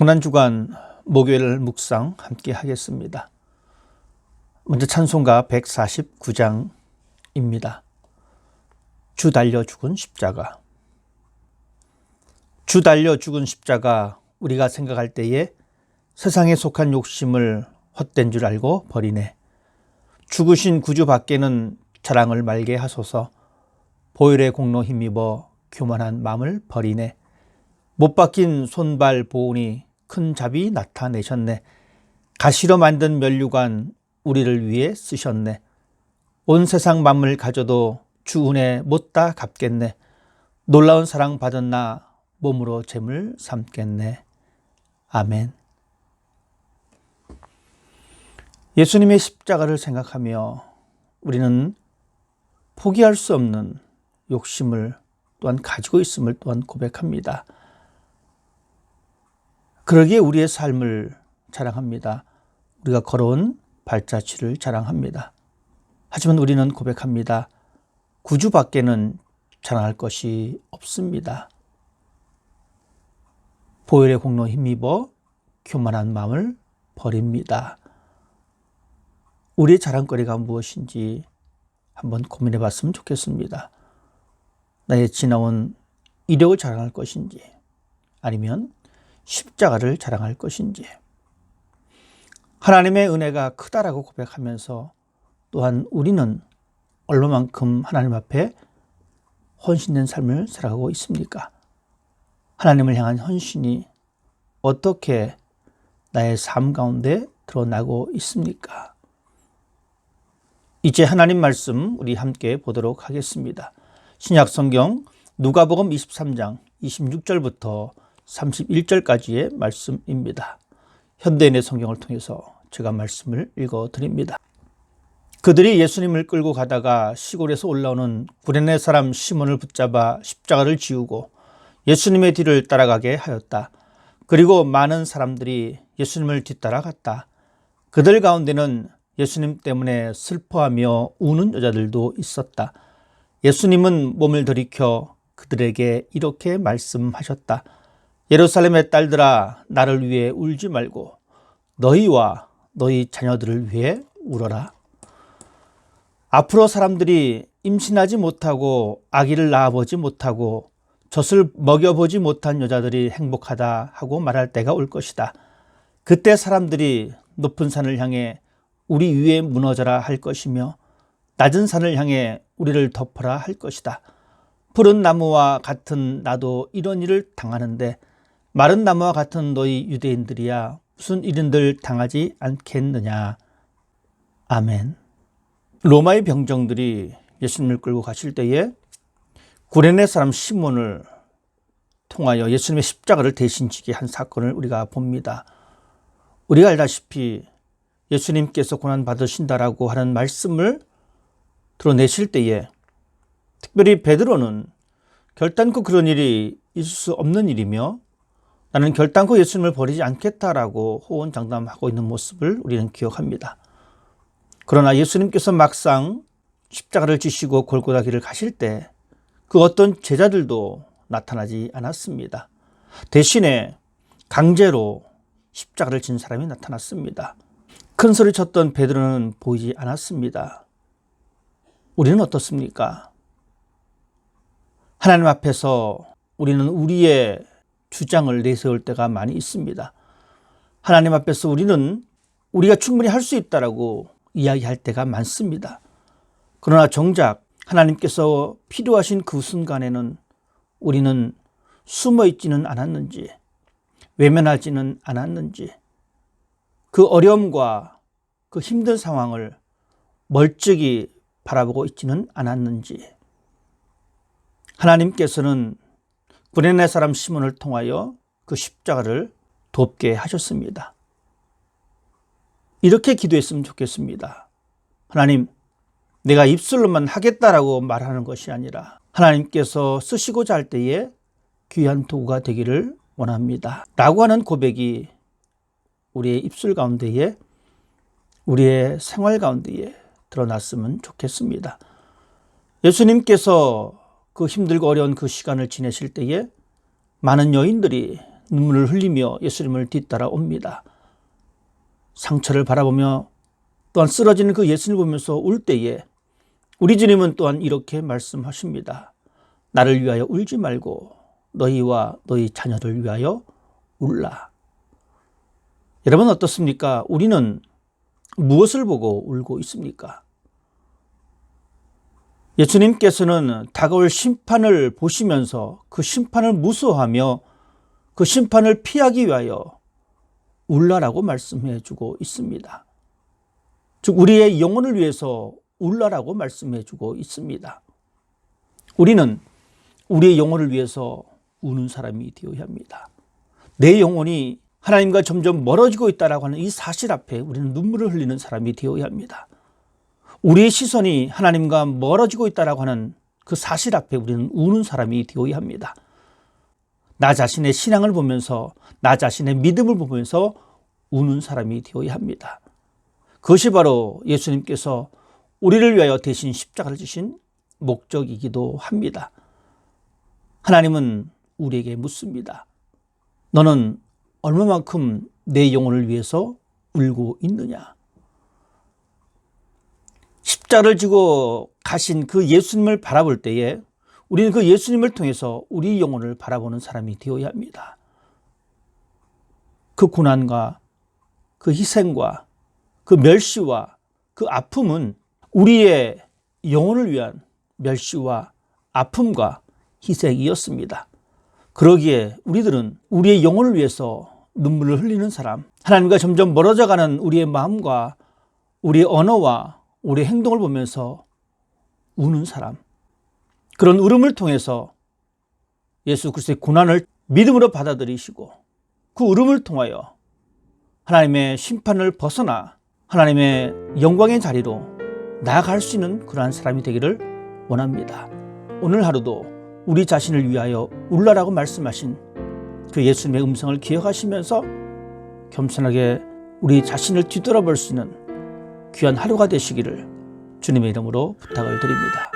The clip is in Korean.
고난주간 목요일 묵상 함께 하겠습니다. 먼저 찬송가 149장입니다. 주 달려 죽은 십자가. 주 달려 죽은 십자가, 우리가 생각할 때에 세상에 속한 욕심을 헛된 줄 알고 버리네. 죽으신 구주 밖에는 자랑을 말게 하소서. 보혈의 공로 힘입어 교만한 마음을 버리네. 못 박힌 손발 보온이 큰 자비 나타내셨네. 가시로 만든 면류관 우리를 위해 쓰셨네. 온 세상 만물 가져도 주 은혜 못다 갚겠네. 놀라운 사랑 받은 나 몸으로 재물 삼겠네. 아멘. 예수님의 십자가를 생각하며 우리는 포기할 수 없는 욕심을 또한 가지고 있음을 또한 고백합니다. 그러기에 우리의 삶을 자랑합니다. 우리가 걸어온 발자취를 자랑합니다. 하지만 우리는 고백합니다. 구주 밖에는 자랑할 것이 없습니다. 보혈의 공로 힘입어 교만한 마음을 버립니다. 우리의 자랑거리가 무엇인지 한번 고민해 봤으면 좋겠습니다. 나의 지나온 이력을 자랑할 것인지, 아니면 십자가를 자랑할 것인지. 하나님의 은혜가 크다라고 고백하면서 또한 우리는 얼마만큼 하나님 앞에 헌신된 삶을 살아가고 있습니까? 하나님을 향한 헌신이 어떻게 나의 삶 가운데 드러나고 있습니까? 이제 하나님 말씀 우리 함께 보도록 하겠습니다. 신약 성경 누가복음 23장 26절부터 31절까지의 말씀입니다. 현대인의 성경을 통해서 제가 말씀을 읽어드립니다. 그들이 예수님을 끌고 가다가 시골에서 올라오는 구레네 사람 시몬을 붙잡아 십자가를 지우고 예수님의 뒤를 따라가게 하였다. 그리고 많은 사람들이 예수님을 뒤따라갔다. 그들 가운데는 예수님 때문에 슬퍼하며 우는 여자들도 있었다. 예수님은 몸을 들이켜 그들에게 이렇게 말씀하셨다. 예루살렘의 딸들아, 나를 위해 울지 말고 너희와 너희 자녀들을 위해 울어라. 앞으로 사람들이 임신하지 못하고 아기를 낳아보지 못하고 젖을 먹여보지 못한 여자들이 행복하다 하고 말할 때가 올 것이다. 그때 사람들이 높은 산을 향해 우리 위에 무너져라 할 것이며 낮은 산을 향해 우리를 덮어라 할 것이다. 푸른 나무와 같은 나도 이런 일을 당하는데 마른 나무와 같은 너희 유대인들이야 무슨 일인들 당하지 않겠느냐. 아멘. 로마의 병정들이 예수님을 끌고 가실 때에 구레네 사람 시몬을 통하여 예수님의 십자가를 대신 지게 한 사건을 우리가 봅니다. 우리가 알다시피 예수님께서 고난받으신다라고 하는 말씀을 드러내실 때에 특별히 베드로는 결단코 그런 일이 있을 수 없는 일이며 나는 결단코 예수님을 버리지 않겠다라고 호언장담하고 있는 모습을 우리는 기억합니다. 그러나 예수님께서 막상 십자가를 지시고 골고다 길을 가실 때 그 어떤 제자들도 나타나지 않았습니다. 대신에 강제로 십자가를 진 사람이 나타났습니다. 큰 소리 쳤던 베드로는 보이지 않았습니다. 우리는 어떻습니까? 하나님 앞에서 우리는 우리의 주장을 내세울 때가 많이 있습니다. 하나님 앞에서 우리는 우리가 충분히 할 수 있다라고 이야기할 때가 많습니다. 그러나 정작 하나님께서 필요하신 그 순간에는 우리는 숨어 있지는 않았는지, 외면하지는 않았는지, 그 어려움과 그 힘든 상황을 멀찍이 바라보고 있지는 않았는지, 하나님께서는 구레네 사람 시몬을 통하여 그 십자가를 돕게 하셨습니다. 이렇게 기도했으면 좋겠습니다. 하나님, 내가 입술로만 하겠다라고 말하는 것이 아니라 하나님께서 쓰시고자 할 때에 귀한 도구가 되기를 원합니다. 라고 하는 고백이 우리의 입술 가운데에, 우리의 생활 가운데에 드러났으면 좋겠습니다. 예수님께서 그 힘들고 어려운 그 시간을 지내실 때에 많은 여인들이 눈물을 흘리며 예수님을 뒤따라옵니다. 상처를 바라보며 또한 쓰러지는 그 예수님을 보면서 울 때에 우리 주님은 또한 이렇게 말씀하십니다. 나를 위하여 울지 말고 너희와 너희 자녀를 위하여 울라. 여러분 어떻습니까? 우리는 무엇을 보고 울고 있습니까? 예수님께서는 다가올 심판을 보시면서 그 심판을 무서워하며 그 심판을 피하기 위하여 울라라고 말씀해 주고 있습니다. 즉 우리의 영혼을 위해서 울라라고 말씀해 주고 있습니다. 우리는 우리의 영혼을 위해서 우는 사람이 되어야 합니다. 내 영혼이 하나님과 점점 멀어지고 있다라고 하는 이 사실 앞에 우리는 눈물을 흘리는 사람이 되어야 합니다. 우리의 시선이 하나님과 멀어지고 있다라고 하는 그 사실 앞에 우리는 우는 사람이 되어야 합니다. 나 자신의 신앙을 보면서 나 자신의 믿음을 보면서 우는 사람이 되어야 합니다. 그것이 바로 예수님께서 우리를 위하여 대신 십자가를 지신 목적이기도 합니다. 하나님은 우리에게 묻습니다. 너는 얼마만큼 내 영혼을 위해서 울고 있느냐? 십자가를 지고 가신 그 예수님을 바라볼 때에 우리는 그 예수님을 통해서 우리 영혼을 바라보는 사람이 되어야 합니다. 그 고난과 그 희생과 그 멸시와 그 아픔은 우리의 영혼을 위한 멸시와 아픔과 희생이었습니다. 그러기에 우리들은 우리의 영혼을 위해서 눈물을 흘리는 사람, 하나님과 점점 멀어져가는 우리의 마음과 우리의 언어와 우리의 행동을 보면서 우는 사람, 그런 울음을 통해서 예수 그리스도의 고난을 믿음으로 받아들이시고 그 울음을 통하여 하나님의 심판을 벗어나 하나님의 영광의 자리로 나아갈 수 있는 그러한 사람이 되기를 원합니다. 오늘 하루도 우리 자신을 위하여 울라라고 말씀하신 그 예수님의 음성을 기억하시면서 겸손하게 우리 자신을 뒤돌아볼 수 있는 귀한 하루가 되시기를 주님의 이름으로 부탁을 드립니다.